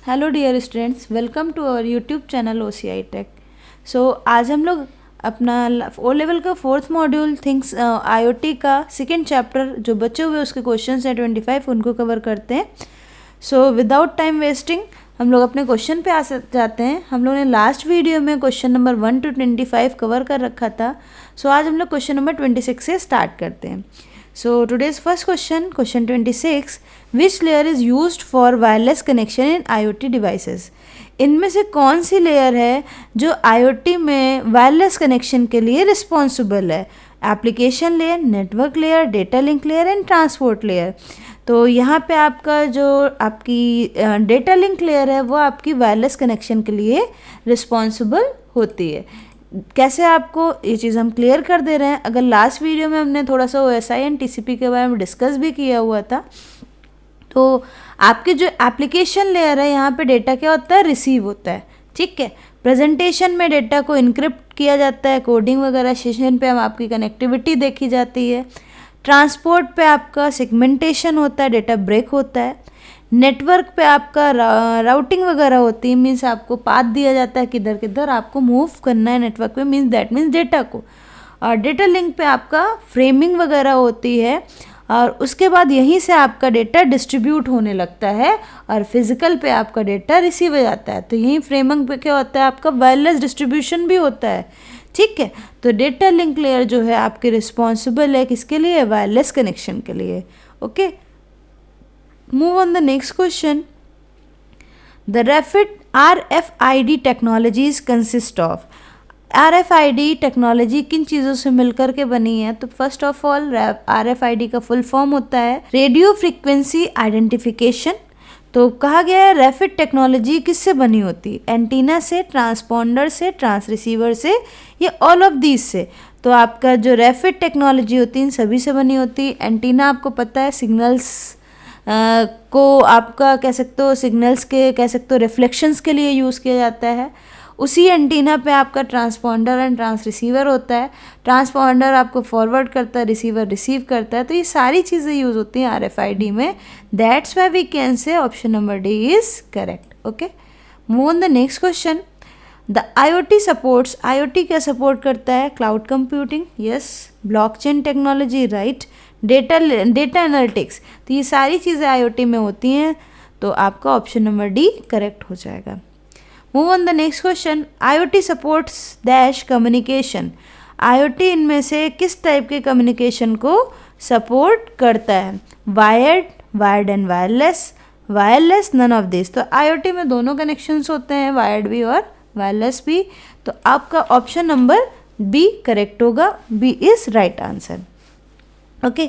Hello dear students, welcome to our YouTube channel OCI tech. So आज हम लोग अपना ओ लेवल का फोर्थ मॉड्यूल थिंग्स IoT का सेकेंड चैप्टर जो बचे हुए उसके क्वेश्चंस हैं 25 उनको कवर करते हैं। सो विदाउट टाइम वेस्टिंग हम लोग अपने क्वेश्चन पे जाते हैं। हम लोग ने लास्ट वीडियो में क्वेश्चन नंबर 1 to 25 कवर कर रखा था। सो आज हम लोग क्वेश्चन नंबर 26 से स्टार्ट करते हैं। So today's first question, question 26, which layer is used for wireless connection in IoT devices? इनमें से कौन सी लेयर है जो IoT में वायरलेस कनेक्शन के लिए रिस्पॉन्सिबल है? Application layer, network layer, data link layer and transport layer. तो यहाँ पे आपका जो आपकी डेटा लिंक लेयर है वो आपकी वायरलेस कनेक्शन के लिए रिस्पॉन्सिबल होती है। कैसे आपको ये चीज़ हम क्लियर कर दे रहे हैं। अगर लास्ट वीडियो में हमने थोड़ा सा OSI एंड TCP के बारे में डिस्कस भी किया हुआ था, तो आपके जो एप्लीकेशन लेयर है यहाँ पे डेटा क्या होता है, रिसीव होता है। ठीक है, प्रेजेंटेशन में डेटा को इनक्रिप्ट किया जाता है, कोडिंग वगैरह सेशन पे हम आपकी कनेक्टिविटी देखी जाती है। ट्रांसपोर्ट पे आपका सेगमेंटेशन होता है, डेटा ब्रेक होता है। नेटवर्क पे आपका राउटिंग वगैरह होती है, मीन्स आपको पाथ दिया जाता है किधर किधर आपको मूव करना है नेटवर्क पे, मीन्स दैट मीन्स डेटा को। और डेटा लिंक पे आपका फ्रेमिंग वगैरह होती है और उसके बाद यहीं से आपका डेटा डिस्ट्रीब्यूट होने लगता है और फिजिकल पे आपका डेटा रिसीव हो जाता है। तो यहीं फ्रेमिंग पे क्या होता है, आपका वायरलेस डिस्ट्रीब्यूशन भी होता है। ठीक है, तो डेटा लिंक लेयर जो है आपकी रिस्पॉन्सिबल है किसके लिए, वायरलेस कनेक्शन के लिए। Okay, move on the next question. The RFID technologies consist of. RFID technology किन चीज़ों से मिलकर के बनी है? तो फर्स्ट ऑफ ऑल RFID का फुल फॉर्म होता है रेडियो फ्रीक्वेंसी आइडेंटिफिकेशन। तो कहा गया है रैपिड टेक्नोलॉजी किससे बनी होती है? एंटीना से, ट्रांसपॉन्डर से, ट्रांस रिसीवर से, या ऑल ऑफ दीज से। तो आपका जो रैपिड टेक्नोलॉजी होती है इन सभी से बनी होती है। एंटीना आपको पता है सिग्नल्स को आपका कह सकते हो सिग्नल्स के कह सकते हो रिफ्लेक्शंस के लिए यूज़ किया जाता है। उसी एंटीना पे आपका ट्रांसपॉन्डर एंड ट्रांस रिसीवर होता है। ट्रांसपॉन्डर आपको फॉरवर्ड करता है, रिसीवर रिसीव करता है। तो ये सारी चीज़ें यूज़ होती हैं RFID में। That's why we can say option number D is correct. Okay, move on the next question. The IoT supports, IoT क्या सपोर्ट करता है? Cloud computing, yes. Blockchain technology, right. Data analytics, तो ये सारी चीज़ें IoT में होती हैं। तो आपका ऑप्शन नंबर डी करेक्ट हो जाएगा। Move on the next question. IoT supports dash communication. IoT इनमें से किस टाइप के कम्युनिकेशन को सपोर्ट करता है? Wired and wireless, wireless, none of this. तो IoT में दोनों कनेक्शंस होते हैं, वायर्ड भी और वायरलेस भी। तो आपका ऑप्शन नंबर बी करेक्ट होगा। B is right answer. Okay,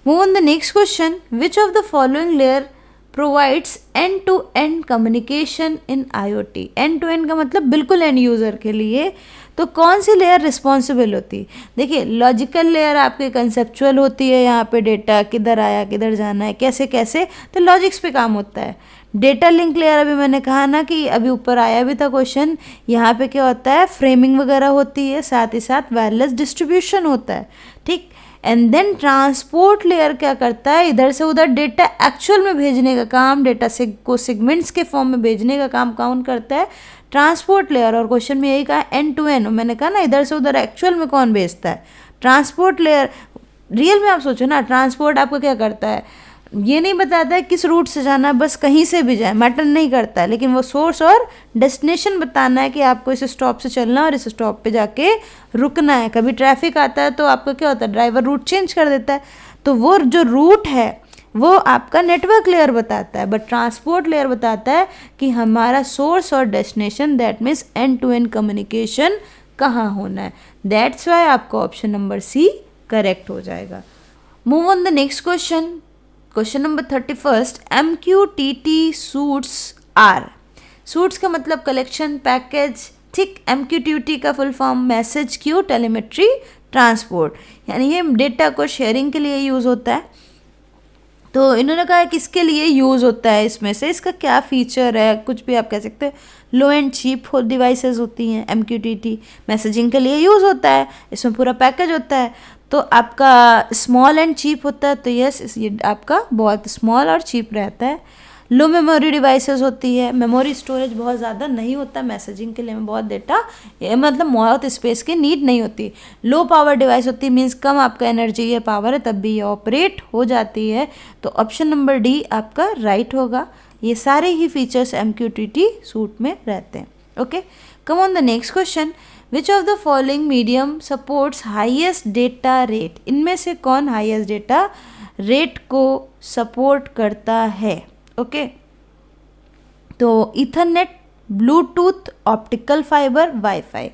move on the next question. Which of the following layer provides end-to-end communication in IoT? End-to-end का मतलब बिल्कुल एंड यूज़र के लिए। तो कौन सी लेयर रिस्पॉन्सिबल होती है? देखिए, लॉजिकल लेयर आपके कंसेप्चुअल होती है, यहाँ पे डेटा किधर आया, किधर जाना है, कैसे कैसे, तो लॉजिक्स पे काम होता है। डेटा लिंक लेयर अभी मैंने कहा ना कि अभी ऊपर आया भी था क्वेश्चन, यहाँ पे क्या होता है, फ्रेमिंग वगैरह होती है, साथ ही साथ वायरलेस डिस्ट्रीब्यूशन होता है। ठीक, एंड देन ट्रांसपोर्ट लेयर क्या करता है, इधर से उधर डेटा एक्चुअल में भेजने का काम, डेटा को सेगमेंट्स के फॉर्म में भेजने का काम कौन करता है? Transport layer. और क्वेश्चन में यही कहा एंड टू एंड, मैंने कहा ना इधर से उधर एक्चुअल में कौन भेजता है? Transport layer. रियल में आप सोचो ना, ट्रांसपोर्ट आपको क्या करता है, ये नहीं बताता है किस रूट से जाना है, बस कहीं से भी जाए मैटर नहीं करता है, लेकिन वो सोर्स और डेस्टिनेशन बताना है कि आपको इस स्टॉप से चलना है और इस स्टॉप पे जाके रुकना है। कभी ट्रैफिक आता है तो आपका क्या होता है, ड्राइवर रूट चेंज कर देता है। तो वो जो रूट है वो आपका नेटवर्क लेयर बताता है, बट ट्रांसपोर्ट लेयर बताता है कि हमारा सोर्स और destination, that means end to end communication कहाँ होना है। दैट्स वाई आपका ऑप्शन नंबर सी करेक्ट हो जाएगा। Move on the next question. Question number 31, MQTT suites are. Suites का मतलब कलेक्शन, पैकेज। ठीक, MQTT का full form message queue, telemetry, transport, यानी ये डेटा को शेयरिंग के लिए यूज़ होता है। तो इन्होंने कहा किसके लिए यूज़ होता है, इसमें से इसका क्या फीचर है, कुछ भी आप कह सकते हैं। लो एंड चीप डिवाइसेस होती हैं। MQTT मैसेजिंग के लिए यूज़ होता है, इसमें पूरा पैकेज होता है। तो आपका स्मॉल एंड चीप होता है, तो यस ये आपका बहुत स्मॉल और चीप रहता है। लो मेमोरी डिवाइसेस होती है, मेमोरी स्टोरेज बहुत ज़्यादा नहीं होता, मैसेजिंग के लिए हमें बहुत डेटा मतलब बहुत स्पेस की नीड नहीं होती। लो पावर डिवाइस होती है, मीन्स कम आपका एनर्जी या पावर है तब भी ये ऑपरेट हो जाती है। तो ऑप्शन नंबर डी आपका राइट होगा। ये सारे ही फीचर्स MQTT सूट में रहते हैं। Okay, come on the next question, which of the following medium supports highest data rate? इनमें से कौन हाईएस्ट डेटा रेट को सपोर्ट करता है? ओके, तो Ethernet, Bluetooth, optical fibre, wifi.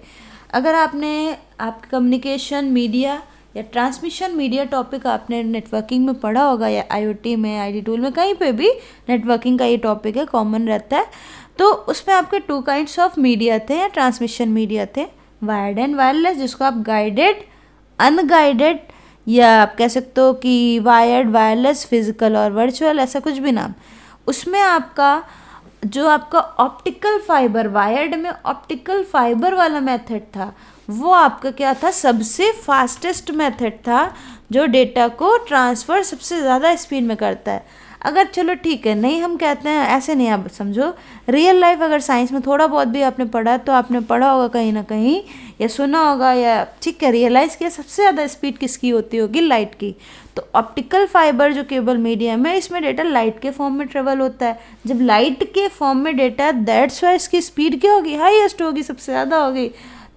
अगर आपने आपके कम्युनिकेशन मीडिया या ट्रांसमिशन मीडिया टॉपिक आपने नेटवर्किंग में पढ़ा होगा या IoT में, ID टूल में, कहीं पे भी नेटवर्किंग का ये टॉपिक है, कॉमन रहता है। तो उसमें आपके 2 काइंड्स ऑफ मीडिया थे या ट्रांसमिशन मीडिया थे, वायर्ड एंड वायरलेस, जिसको आप गाइडेड, अनगाइडेड, या आप कह सकते हो कि वायर्ड, वायरलेस, फिजिकल और वर्चुअल, ऐसा कुछ भी नाम। उसमें आपका जो आपका ऑप्टिकल फाइबर, वायर्ड में ऑप्टिकल फाइबर वाला मेथड था, वो आपका क्या था? सबसे फास्टेस्ट मेथड था, जो डेटा को ट्रांसफ़र सबसे ज़्यादा स्पीड में करता है। अगर चलो ठीक है, नहीं हम कहते हैं, ऐसे नहीं, आप समझो रियल लाइफ अगर साइंस में थोड़ा बहुत भी आपने पढ़ा तो आपने पढ़ा होगा कहीं ना कहीं या सुना होगा या ठीक है रियलाइज़ किया, सबसे ज़्यादा स्पीड किसकी होती होगी? लाइट की। तो ऑप्टिकल फाइबर जो केबल मीडियम है, इसमें डेटा लाइट के फॉर्म में ट्रेवल होता है। जब लाइट के फॉर्म में डेटा, दैट्स वाई इसकी स्पीड क्या होगी? हाईएस्ट होगी, सबसे ज़्यादा होगी।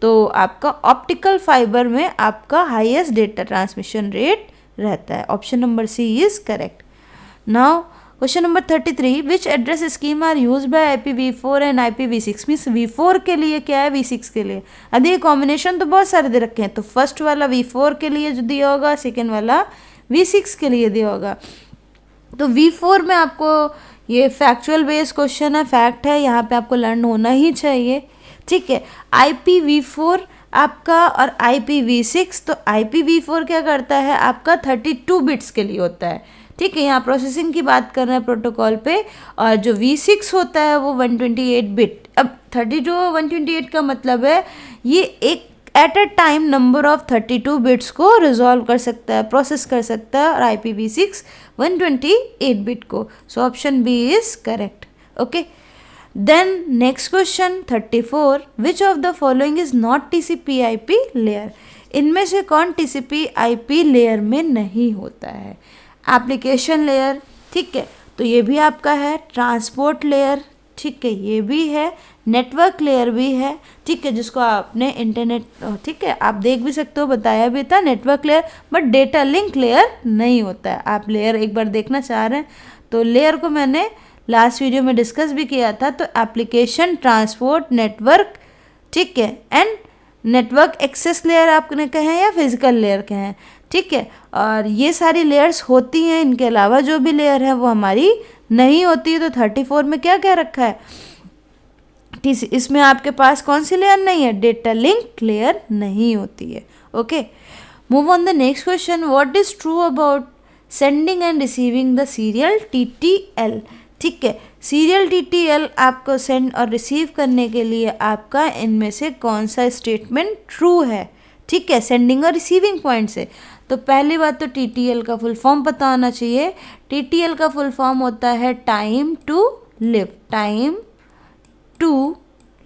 तो आपका ऑप्टिकल फाइबर में आपका हाईएस्ट डेटा ट्रांसमिशन रेट रहता है। Option number C is correct. Now question number 33, which address scheme are used by IPv4 and IPv6? Means V4 के लिए क्या है, V6 के लिए। अब ये कॉम्बिनेशन तो बहुत सारे दे रखे हैं, तो फर्स्ट वाला V4 के लिए जो दिया होगा, सेकेंड वाला V6 के लिए दिया होगा। तो V4 में आपको ये फैक्चुअल बेस्ड क्वेश्चन है, फैक्ट है, यहाँ पे आपको लर्न होना ही चाहिए। ठीक है, IPv4 आपका और IPv6, तो IPv4 क्या करता है? आपका 32 बिट्स के लिए होता है। ठीक है, यहाँ प्रोसेसिंग की बात कर रहे हैं प्रोटोकॉल पे, और जो V6 होता है वो 128 बिट। अब 32 128 का मतलब है ये एक at a time number of 32 bits को रिजॉल्व कर सकता है, प्रोसेस कर सकता है, और IPv6 128 बिट को। So option B is correct. Okay, then next question 34, which of the following is not TCP/IP layer? इनमें से कौन TCP/IP लेयर में नहीं होता है? एप्लीकेशन लेयर, ठीक है, तो ये भी आपका है। ट्रांसपोर्ट लेयर, ठीक है, ये भी है। नेटवर्क लेयर भी है, ठीक है, जिसको आपने इंटरनेट, ठीक है, आप देख भी सकते हो, बताया भी था network layer, but data link layer नहीं होता है। आप लेयर एक बार देखना चाह रहे हैं तो लेयर को मैंने लास्ट वीडियो में डिस्कस भी किया था। तो एप्लीकेशन, ट्रांसपोर्ट, नेटवर्क, ठीक है, एंड नेटवर्क एक्सेस लेयर आपने कहें या फिजिकल लेयर कहें, ठीक है, और ये सारी लेयर्स होती हैं। इनके अलावा जो भी लेयर है वो हमारी नहीं होती। तो 34 में क्या क्या रखा है? इसमें आपके पास कौन सी लेयर नहीं है? डेटा लिंक लेयर नहीं होती है। Okay, move on the next question, what is true about sending end receiving the serial TTL? ठीक है, सीरियल TTL आपको सेंड और रिसीव करने के लिए आपका इनमें से कौन सा स्टेटमेंट ट्रू है? ठीक है, सेंडिंग और रिसीविंग पॉइंट से। तो पहली बात तो TTL का फुल फॉर्म पता होना चाहिए। TTL का फुल फॉर्म होता है time to live, time to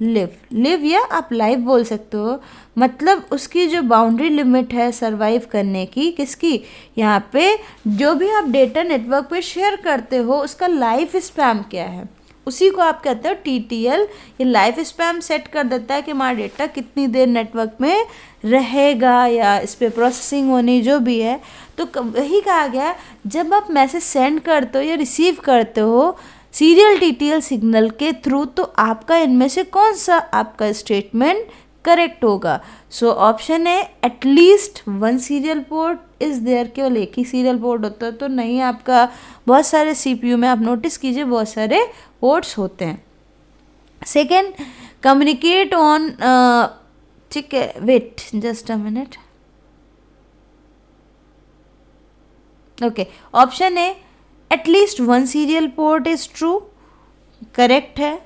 live, live या आप लाइव बोल सकते हो। मतलब उसकी जो बाउंड्री लिमिट है सर्वाइव करने की, किसकी? यहाँ पे जो भी आप डेटा नेटवर्क पे शेयर करते हो उसका लाइफ स्पैन क्या है, उसी को आप कहते हो TTL। ये लाइफ स्पैन सेट कर देता है कि हमारा डेटा कितनी देर नेटवर्क में रहेगा या इस पर प्रोसेसिंग होनी जो भी है। तो वही कहा गया, जब आप मैसेज सेंड करते हो या रिसीव करते हो सीरियल TTL सिग्नल के थ्रू, तो आपका इनमें से कौन सा आपका स्टेटमेंट करेक्ट होगा? सो ऑप्शन है at least 1 serial port is there, केवल एक ही सीरियल पोर्ट होता है तो नहीं, आपका बहुत सारे CPU में आप नोटिस कीजिए बहुत सारे पोर्ट्स होते हैं। सेकेंड, कम्युनिकेट ऑन, ठीक है, wait just a minute. Okay, option है at least 1 serial port is true, correct है।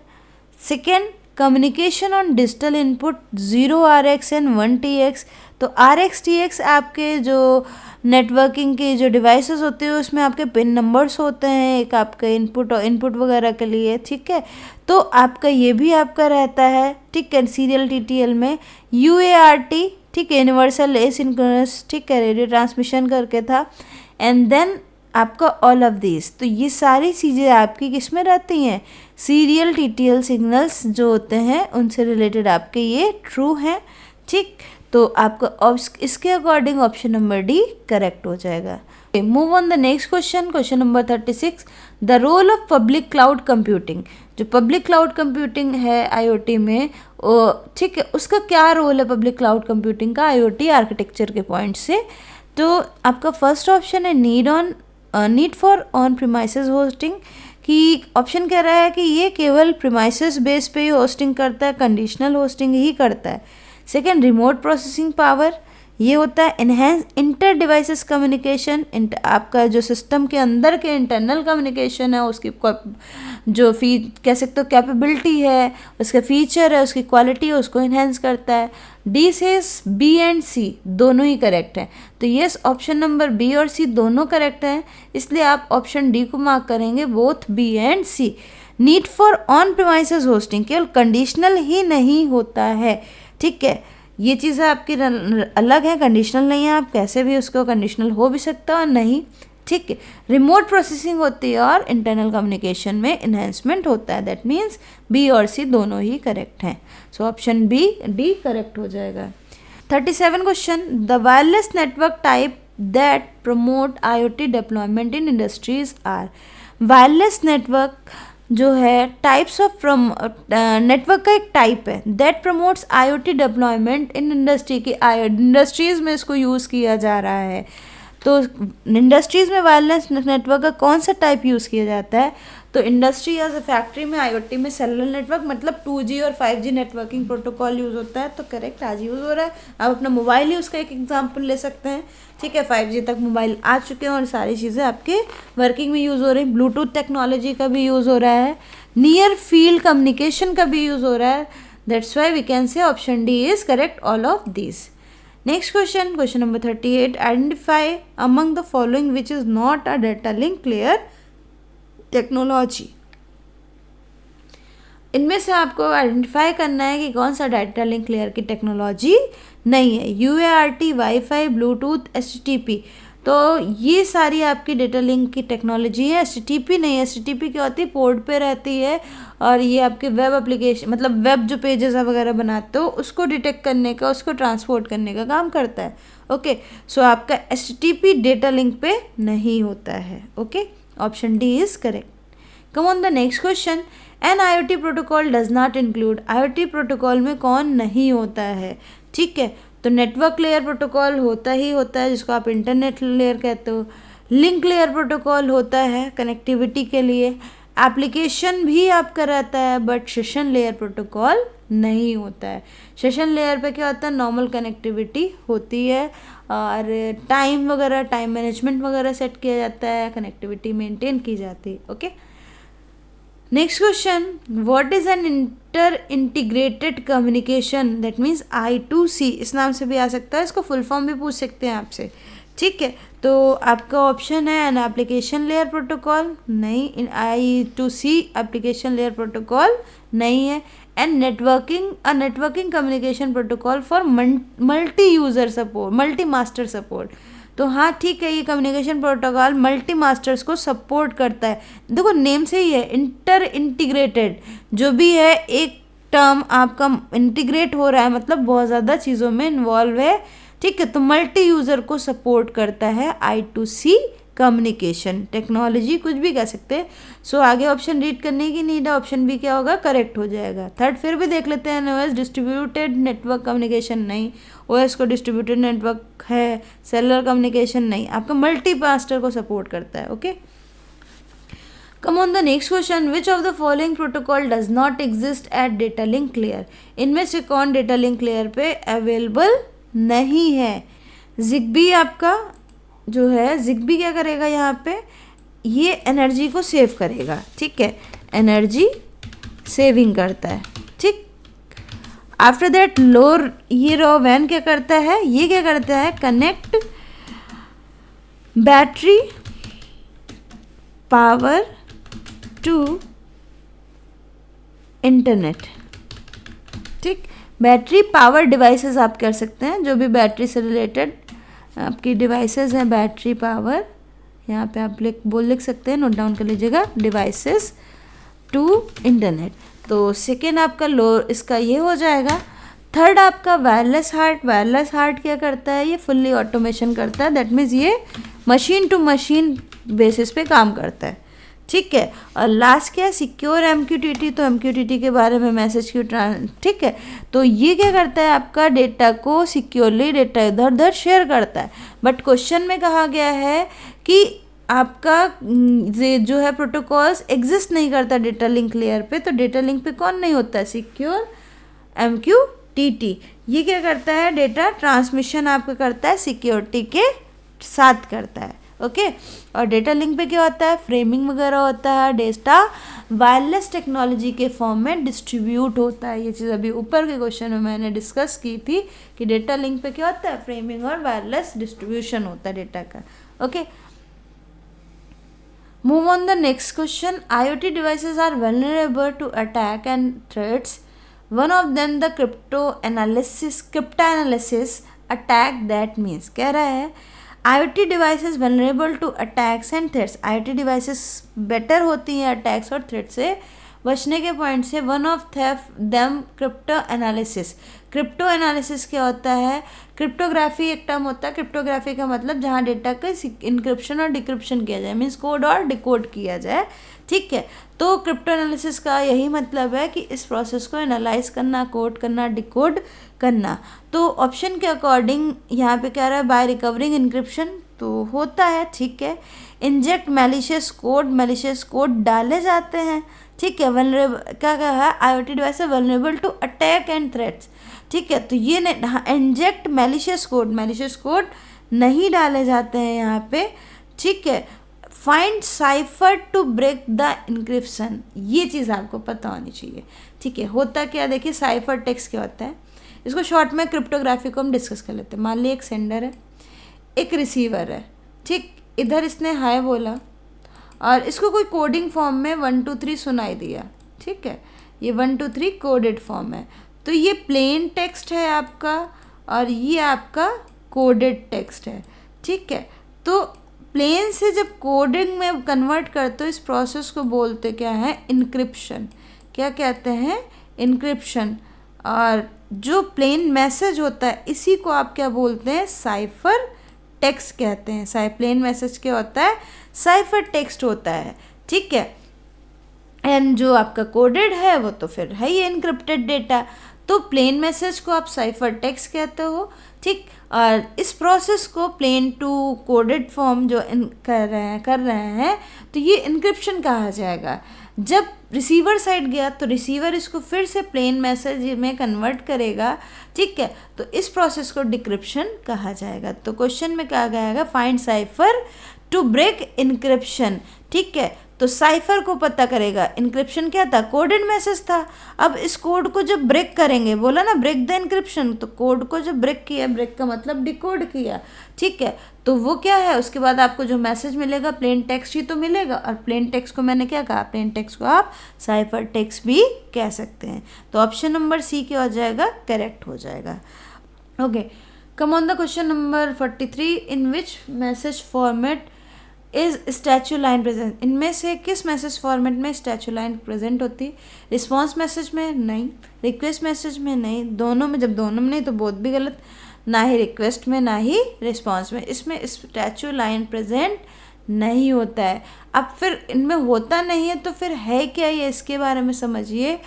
Second, communication on digital input 0 RX and 1 TX। तो RX TX आपके जो नेटवर्किंग के जो डिवाइसेस होते हैं उसमें आपके पिन नंबर्स होते हैं, एक आपका इनपुट और इनपुट वगैरह के लिए, ठीक है। तो आपका ये भी आपका रहता है, ठीक है, सीरियल TTL में UART, ठीक है, यूनिवर्सल एसिंक्रोनस, ठीक है, रेडियो ट्रांसमिशन करके था। एंड देन आपका ऑल ऑफ दिस, तो ये सारी चीज़ें आपकी किस में रहती हैं, सीरियल TTL सिग्नल्स जो होते हैं उनसे रिलेटेड आपके ये ट्रू हैं, ठीक। तो आपका इसके according option number D correct हो जाएगा। Move on the next question, question number 36, the role of public cloud computing. जो पब्लिक क्लाउड कंप्यूटिंग है IoT में, ठीक है, उसका क्या रोल है पब्लिक क्लाउड कंप्यूटिंग का IoT आर्किटेक्चर के पॉइंट से। तो आपका फर्स्ट ऑप्शन है need for on premises hosting, कि ऑप्शन कह रहा है कि ये केवल प्रीमाइसेस बेस पे ही होस्टिंग करता है, कंडीशनल होस्टिंग ही करता है। सेकेंड, रिमोट प्रोसेसिंग पावर, ये होता है इनहेंस इंटर डिवाइसेस कम्युनिकेशन, आपका जो सिस्टम के अंदर के इंटरनल कम्युनिकेशन है उसकी जो कह सकते हो कैपेबिलिटी है, उसका फीचर है, उसकी क्वालिटी है, उसको इन्हेंस करता है। डी से बी एंड सी दोनों ही करेक्ट हैं, तो यस ऑप्शन नंबर बी और सी दोनों करेक्ट हैं, इसलिए आप ऑप्शन डी को मार्क करेंगे, both B and C. Need for on premises hosting केवल कंडीशनल ही नहीं होता है, ठीक है, ये चीज़ें आपकी अलग है, कंडीशनल नहीं है, आप कैसे भी उसको कंडीशनल हो भी सकता है और नहीं, ठीक है। रिमोट प्रोसेसिंग होती है और इंटरनल कम्युनिकेशन में इन्हेंसमेंट होता है, दैट मीन्स बी और सी दोनों ही करेक्ट हैं, सो ऑप्शन डी करेक्ट हो जाएगा। 37 क्वेश्चन, the wireless network type that promote IoT deployment in industries are. Wireless network जो है टाइप्स ऑफ नेटवर्क का एक टाइप है that promotes IoT deployment in industry की, इंडस्ट्रीज़ में इसको यूज़ किया जा रहा है। तो इंडस्ट्रीज़ में वायरलेस नेटवर्क का कौन सा टाइप यूज़ किया जाता है, तो इंडस्ट्री या फैक्ट्री में IoT में सेलुलर नेटवर्क मतलब 2G और 5G नेटवर्किंग प्रोटोकॉल यूज़ होता है, तो करेक्ट आज यूज़ हो रहा है। आप अपना मोबाइल ही उसका एक एग्जांपल ले सकते हैं, ठीक है, 5G तक मोबाइल आ चुके हैं और सारी चीज़ें आपके वर्किंग में यूज़ हो रही हैं। ब्लूटूथ टेक्नोलॉजी का भी यूज़ हो रहा है, नियर फील्ड कम्युनिकेशन का भी यूज़ हो रहा है, that's why we can say option D is correct all of this. Next question, question number 38, identify among the following which is not a data link layer technology. इनमें से आपको identify करना है कि कौन सा डाटा लिंक लेयर की technology नहीं है। UART, वाईफाई, ब्लूटूथ, HTTP, तो ये सारी आपकी डेटा लिंक की टेक्नोलॉजी है। HTTP नहीं है, HTTP क्या होती है, पोर्ट पे रहती है और ये आपके वेब एप्लीकेशन मतलब वेब जो पेजेस वगैरह बनाते हो उसको डिटेक्ट करने का, उसको ट्रांसपोर्ट करने का काम करता है। ओके, सो आपका HTTP डेटा लिंक पे नहीं होता है। Okay, option D is correct. Come on the next question, an IoT protocol does not include. IoT protocol में कौन नहीं होता है, ठीक है, तो नेटवर्क लेयर प्रोटोकॉल होता ही होता है जिसको आप इंटरनेट लेयर कहते हो। लिंक लेयर प्रोटोकॉल होता है कनेक्टिविटी के लिए, एप्लीकेशन भी आपका रहता है, बट सेशन लेयर प्रोटोकॉल नहीं होता है। सेशन लेयर पे क्या होता है, नॉर्मल कनेक्टिविटी होती है और टाइम मैनेजमेंट वगैरह सेट किया जाता है, कनेक्टिविटी मेंटेन की जाती है। Okay, next question, what is an inter integrated communication, that means I2C, इस नाम से भी आ सकता है, इसको फुल फॉर्म भी पूछ सकते हैं आपसे, ठीक है। तो आपका ऑप्शन है एन एप्लीकेशन लेयर प्रोटोकॉल, नहीं, I2C एप्लीकेशन लेयर प्रोटोकॉल नहीं है। And networking communication protocol for multi user support, multi master support, तो हाँ ठीक है, ये कम्युनिकेशन प्रोटोकॉल मल्टी मास्टर्स को सपोर्ट करता है। देखो नेम से ही है, इंटर इंटीग्रेटेड, जो भी है एक टर्म आपका इंटीग्रेट हो रहा है मतलब बहुत ज़्यादा चीज़ों में इन्वॉल्व है, ठीक है, तो मल्टी यूज़र को सपोर्ट करता है I2C कम्युनिकेशन टेक्नोलॉजी, कुछ भी कह सकते हैं। सो आगे ऑप्शन रीड करने की नीड है, ऑप्शन बी क्या होगा, करेक्ट हो जाएगा। थर्ड फिर भी देख लेते हैं, OS डिस्ट्रीब्यूटेड नेटवर्क कम्युनिकेशन नहीं, OS को डिस्ट्रीब्यूटेड नेटवर्क है, सेलुलर कम्युनिकेशन नहीं, आपका मल्टी मास्टर को सपोर्ट करता है। Okay, come on the next question, which of the following protocol does not exist at data link layer, इनमें से कौन डेटा लिंक लेयर पे अवेलेबल नहीं है। ZigBee आपका जो है, ZigBee क्या करेगा यहाँ पे, ये एनर्जी को सेव करेगा, ठीक है, एनर्जी सेविंग करता है, ठीक, आफ्टर दैट लोअर ये रो वैन क्या करता है, ये क्या करता है, connect battery power to internet. ठीक, बैटरी पावर डिवाइसेस आप कर सकते हैं, जो भी बैटरी से रिलेटेड आपकी डिवाइसेस हैं, बैटरी पावर, यहाँ पे आप लिख सकते हैं, नोट डाउन कर लीजिएगा, डिवाइसेस टू इंटरनेट। तो सेकेंड आपका लो इसका ये हो जाएगा। थर्ड आपका वायरलेस हार्ट। वायरलेस हार्ट क्या करता है, ये फुल्ली ऑटोमेशन करता है, दैट मीन्स ये मशीन टू मशीन बेसिस पे काम करता है। ठीक है, और लास्ट क्या है, सिक्योर MQTT। तो MQTT के बारे में मैसेज की ठीक है, तो ये क्या करता है, आपका डेटा को सिक्योरली डेटा इधर उधर शेयर करता है। बट क्वेश्चन में कहा गया है कि आपका जो है प्रोटोकॉल्स एग्जिस्ट नहीं करता डेटा लिंक लेयर पे। तो डेटा लिंक पे कौन नहीं होता है, सिक्योर MQTT। ये क्या करता है, डेटा ट्रांसमिशन आपका करता है, सिक्योरिटी के साथ करता है। ओके, और डेटा लिंक पे क्या होता है, फ्रेमिंग वगैरह होता है, डेटा वायरलेस टेक्नोलॉजी के फॉर्म में डिस्ट्रीब्यूट होता है। ये चीज़ अभी ऊपर के क्वेश्चन में मैंने डिस्कस की थी कि डेटा लिंक पे क्या होता है, फ्रेमिंग और वायरलेस डिस्ट्रीब्यूशन होता है डेटा का। Okay, move on the next question. IoT devices are vulnerable to attack and threats. One of them the cryptanalysis attack, that means कह रहा है IoT devices vulnerable to attacks and threats. IoT devices better होती हैं attacks और threats से बचने के point से। One of them crypto analysis. Crypto analysis क्या होता है, क्रिप्टोग्राफी एक टर्म होता है। क्रिप्टोग्राफी का मतलब जहाँ डेटा का इनक्रिप्शन और डिक्रिप्शन किया जाए, मीन्स कोड और डिकोड किया जाए। ठीक है, तो क्रिप्टो एनालिसिस का यही मतलब है कि इस प्रोसेस को एनालाइज करना, कोड करना, डिकोड करना। तो ऑप्शन के अकॉर्डिंग यहाँ पे कह रहा है बाय रिकवरिंग इनक्रिप्शन, तो होता है। ठीक है, इंजेक्ट मैलिशियस कोड डाले जाते हैं। ठीक है, वल्नरेबल क्या कहा है, IoT device vulnerable to attack and threats. ठीक है, तो ये इंजेक्ट मैलिशियस कोड नहीं डाले जाते हैं यहाँ पे। ठीक है, find cipher to break the encryption, ये चीज़ आपको पता होनी चाहिए। ठीक है, होता क्या, देखिए साइफर टेक्स्ट क्या होता है, इसको शॉर्ट में क्रिप्टोग्राफी को हम डिस्कस कर लेते हैं। मान ली एक सेंडर है, एक रिसीवर है। ठीक, इधर इसने हाय बोला और इसको कोई कोडिंग फॉर्म में 1 2 3 सुनाई दिया। ठीक है, ये 1 2 3 कोडेड फॉर्म है। तो ये प्लेन टेक्स्ट है आपका और ये आपका कोडेड टेक्स्ट है। ठीक है, तो प्लेन से जब कोडिंग में कन्वर्ट करते हो इस प्रोसेस को बोलते क्या है, इनक्रिप्शन। क्या कहते हैं, इनक्रिप्शन। और जो प्लेन मैसेज होता है इसी को आप क्या बोलते हैं, साइफर टेक्स्ट कहते हैं। प्लेन मैसेज क्या होता है, साइफर टेक्स्ट होता है। ठीक है, एंड जो आपका कोडेड है वो तो फिर है ही एनक्रिप्टेड डेटा। तो प्लेन मैसेज को आप साइफर टेक्स्ट कहते हो। ठीक, और इस प्रोसेस को प्लेन टू कोडेड फॉर्म जो कर रहे हैं तो ये इनक्रिप्शन कहा जाएगा। जब रिसीवर साइड गया तो रिसीवर इसको फिर से प्लेन मैसेज में कन्वर्ट करेगा। ठीक है, तो इस प्रोसेस को डिक्रिप्शन कहा जाएगा। तो क्वेश्चन में कहा गया है find cipher to break encryption. ठीक है, तो साइफर को पता करेगा। इनक्रिप्शन क्या था, कोडेड मैसेज था। अब इस कोड को जब ब्रेक करेंगे, बोला ना ब्रेक द इनक्रिप्शन, तो कोड को जब ब्रेक किया, ब्रेक का मतलब डिकोड किया। ठीक है, तो वो क्या है, उसके बाद आपको जो मैसेज मिलेगा प्लेन टेक्स्ट ही तो मिलेगा। और प्लेन टेक्स्ट को मैंने क्या कहा, प्लेन टेक्स्ट को आप साइफर टेक्स्ट भी कह सकते हैं। तो ऑप्शन नंबर सी क्या हो जाएगा, करेक्ट हो जाएगा। Okay, come on the question number 43, in which message format is statue line present. इनमें से किस मैसेज फॉर्मेट में स्टैचू लाइन प्रेजेंट होती है, रिस्पॉन्स मैसेज में नहीं, रिक्वेस्ट मैसेज में नहीं, दोनों में। जब दोनों में नहीं तो बोथ भी गलत, ना ही रिक्वेस्ट में ना ही रिस्पॉन्स में। इसमें स्टैचू लाइन प्रेजेंट नहीं होता है। अब फिर इनमें होता नहीं है तो फिर है क्या, ये इसके बारे में समझिए।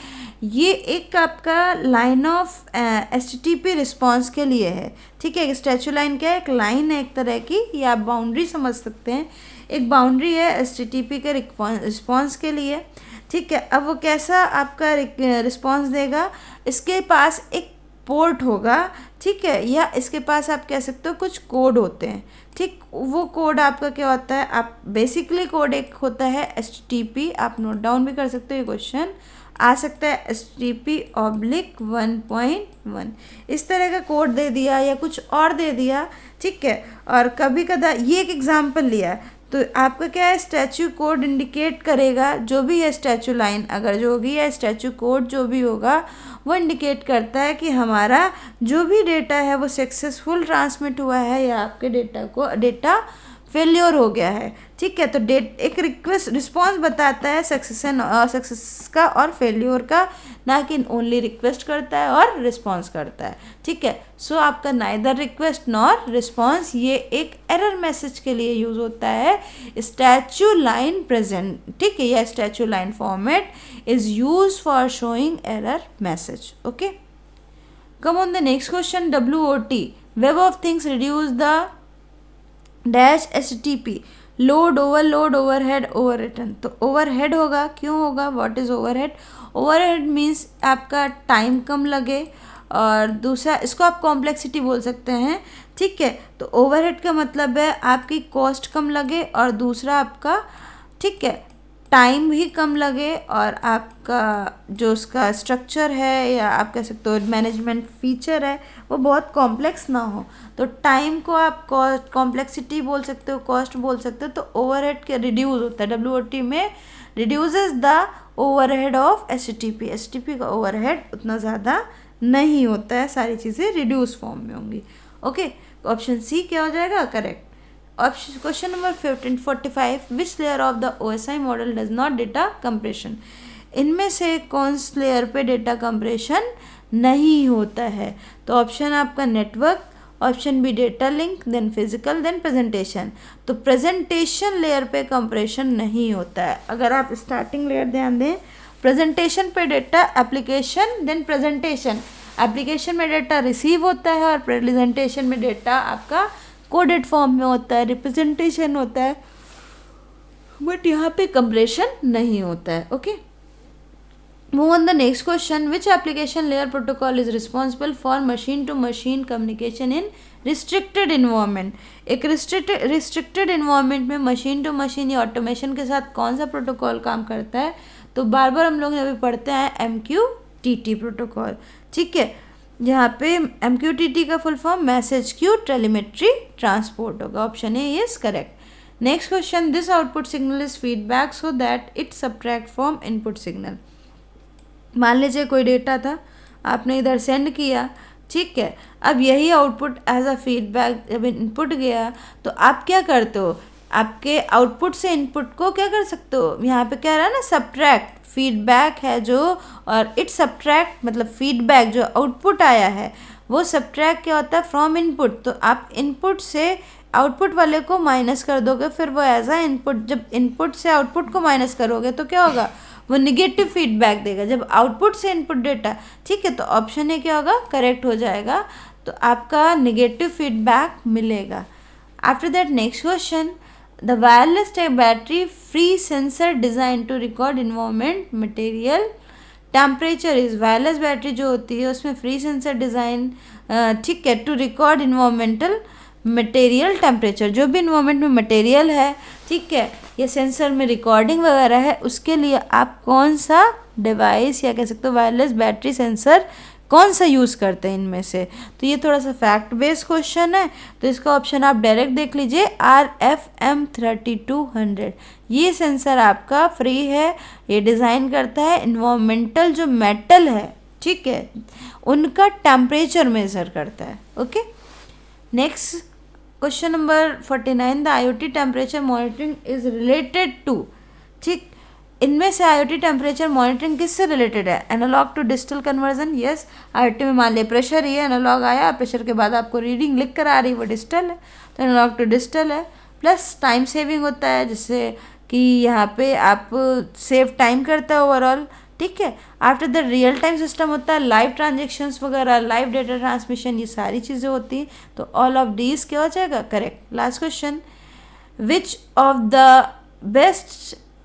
ये एक आपका लाइन ऑफ HTTP रिस्पॉन्स के लिए है। ठीक है, स्टैचू लाइन क्या है, एक लाइन है एक तरह की, ये आप बाउंड्री समझ सकते हैं। एक बाउंड्री है HTTP के रिस्पॉन्स के लिए। ठीक है, अब वो कैसा आपका रिस्पॉन्स देगा, इसके पास एक पोर्ट होगा। ठीक है, या इसके पास आप कह सकते हो कुछ कोड होते हैं। ठीक, वो कोड आपका क्या होता है, आप बेसिकली कोड एक होता है HTTP, आप नोट डाउन भी कर सकते हो ये क्वेश्चन। आ सकता है HTTP/1.1 इस तरह का कोड दे दिया या कुछ और दे दिया, ठीक है। और कभी कदा ये एक एग्जांपल लिया तो आपका क्या है, स्टैचू कोड इंडिकेट करेगा, जो भी है स्टैचू लाइन अगर जो भी है, स्टैचू कोड जो भी होगा वो इंडिकेट करता है कि हमारा जो भी डेटा है वो सक्सेसफुल ट्रांसमिट हुआ है या आपके डेटा फेल्योर हो गया है, ठीक है। तो एक रिक्वेस्ट रिस्पॉन्स बताता है सक्सेस का और फेल्योर का, ना कि ओनली रिक्वेस्ट करता है और रिस्पॉन्स करता है, ठीक है। सो आपका नाइदर रिक्वेस्ट नॉर रिस्पॉन्स ये एक एरर मैसेज के लिए यूज होता है। स्टैचू लाइन प्रेजेंट, ठीक है, या statue line format is use for showing error message. Okay, come on the next question. WOT web of things reduce the dash HTTP load overload overhead over return. तो overhead होगा, क्यों होगा, what is overhead? Overhead means आपका time कम लगे, और दूसरा इसको आप कॉम्प्लेक्सिटी बोल सकते हैं, ठीक है। तो ओवरहेड का मतलब है आपकी कॉस्ट कम लगे, और दूसरा आपका, ठीक है, टाइम भी कम लगे, और आपका जो उसका स्ट्रक्चर है या आप कह सकते हो मैनेजमेंट फीचर है वो बहुत कॉम्प्लेक्स ना हो। तो टाइम को आप कॉम्प्लेक्सिटी बोल सकते हो, कॉस्ट बोल सकते हो। तो ओवरहेड के रिड्यूस होता है WOT में, reduces the overhead of HTTP का ओवरहेड उतना ज़्यादा नहीं होता है, सारी चीज़ें रिड्यूस फॉर्म में होंगी। ओके, ऑप्शन सी क्या हो जाएगा correct. Option question number 45 which layer of the OSI model does not data compression. इनमें से कौन से लेयर पे डेटा कंप्रेशन नहीं होता है? तो ऑप्शन आपका network, option B data link, then physical, then presentation. तो प्रेजेंटेशन लेयर पे कंप्रेशन नहीं होता है। अगर आप स्टार्टिंग लेयर ध्यान दें, प्रेजेंटेशन पे data application, then presentation, application में डेटा रिसीव होता है और प्रेजेंटेशन में डेटा आपका कोडेड फॉर्म में होता है, रिप्रेजेंटेशन होता है, बट यहाँ पे कंप्रेशन नहीं होता है। Okay, move on the next question. Which application layer protocol is responsible for machine to machine communication in restricted environment. एक रिस्ट्रिक्टेड इन्वायरमेंट में मशीन टू मशीन या ऑटोमेशन के साथ कौन सा प्रोटोकॉल काम करता है? तो बार बार हम लोग अभी पढ़ते हैं MQTT प्रोटोकॉल, ठीक है। यहाँ पे MQTT का full form message queue telemetry transport होगा। Option A is correct. Next question. This output signal is feedback so that it subtract from input signal. मान लीजिए कोई डेटा था, आपने इधर सेंड किया, ठीक है। अब यही आउटपुट एज अ फीडबैक जब इनपुट गया तो आप क्या करते हो, आपके आउटपुट से इनपुट को क्या कर सकते हो, यहाँ पे क्या रहा है ना, सब्ट्रैक्ट, फीडबैक है जो, और इट सब्ट्रैक्ट मतलब फीडबैक जो आउटपुट आया है वो सब्ट्रैक्ट क्या होता है फ्रॉम इनपुट। तो आप इनपुट से आउटपुट वाले को माइनस कर दोगे, फिर वो एज अ इनपुट, जब इनपुट से आउटपुट को माइनस करोगे तो क्या होगा, वो निगेटिव फीडबैक देगा जब आउटपुट से इनपुट डेटा, ठीक है। तो ऑप्शन ए क्या होगा, करेक्ट हो जाएगा। तो आपका निगेटिव फीडबैक मिलेगा। After that next question. The wireless battery free sensor design to record environment material temperature is. Wireless battery जो होती है उसमें फ्री सेंसर डिज़ाइन, ठीक है, to record environmental material temperature, जो भी इन्वायरमेंट में मटेरियल है, ठीक है, ये सेंसर में रिकॉर्डिंग वगैरह है, उसके लिए आप कौन सा डिवाइस या कह सकते हो वायरलेस बैटरी सेंसर कौन सा यूज़ करते हैं इनमें से। तो ये थोड़ा सा फैक्ट बेस्ड क्वेश्चन है, तो इसका ऑप्शन आप डायरेक्ट देख लीजिए, RFM3200। ये सेंसर आपका फ्री है, ये डिज़ाइन करता है इन्वायरमेंटल जो मेटल है, ठीक है, उनका टेम्परेचर मेजर करता है। Okay, next question number 49। The IoT temperature monitoring is related to, ठीक, इनमें से IoT टेम्परेचर मॉनिटरिंग किससे रिलेटेड है? Analog to digital conversion. Yes, IoT में मान लिया प्रेशर, ये एनालॉग आया, प्रेशर के बाद आपको रीडिंग लिख कर आ रही, वो डिजिटल है, तो एनालॉग टू डिजिटल है। प्लस टाइम सेविंग होता है, जिससे कि यहाँ पे आप सेव टाइम करता है ओवरऑल, ठीक है। After the real time system होता है, लाइव ट्रांजेक्शंस वगैरह, लाइव डेटा ट्रांसमिशन, ये सारी चीज़ें होती हैं। तो ऑल ऑफ दीज क्या हो जाएगा, correct. Last question.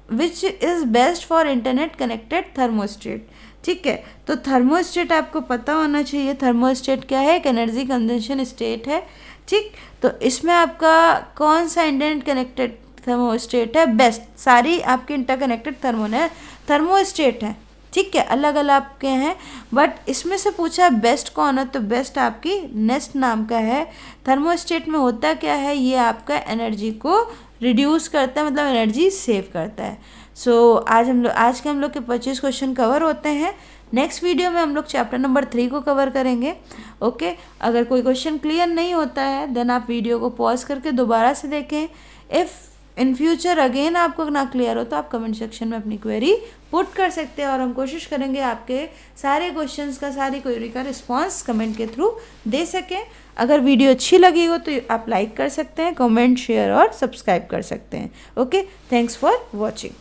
Which is best for internet connected thermostat, ठीक है। तो थर्मोस्टेट आपको पता होना चाहिए, थर्मोस्टेट क्या है, एक एनर्जी कंजम्पशन स्टेट है, ठीक। तो इसमें आपका कौन सा इंटरनेट कनेक्टेड थर्मोस्टेट है बेस्ट? सारी आपकी इंटरकनेक्टेड थर्मोस्टेट है, ठीक है, अलग अलग आपके हैं, बट इसमें से पूछा बेस्ट कौन है, तो बेस्ट आपकी नेस्ट नाम का है। थर्मोस्टेट में होता क्या है, ये आपका एनर्जी को रिड्यूस करता है, मतलब एनर्जी सेव करता है। सो आज के हम लोग के 25 क्वेश्चन कवर होते हैं। नेक्स्ट वीडियो में हम लोग चैप्टर नंबर 3 को कवर करेंगे। ओके, अगर कोई क्वेश्चन क्लियर नहीं होता है देन आप वीडियो को पॉज करके दोबारा से देखें। इफ़ इन फ्यूचर अगेन आपको ना क्लियर हो तो आप कमेंट सेक्शन में अपनी क्वेरी पुट कर सकते हैं और हम कोशिश करेंगे आपके सारे क्वेश्चंस का, सारी क्वेरी का रिस्पांस कमेंट के थ्रू दे सकें। अगर वीडियो अच्छी लगी हो तो आप लाइक कर सकते हैं, कमेंट, शेयर और सब्सक्राइब कर सकते हैं। Okay, thanks for watching.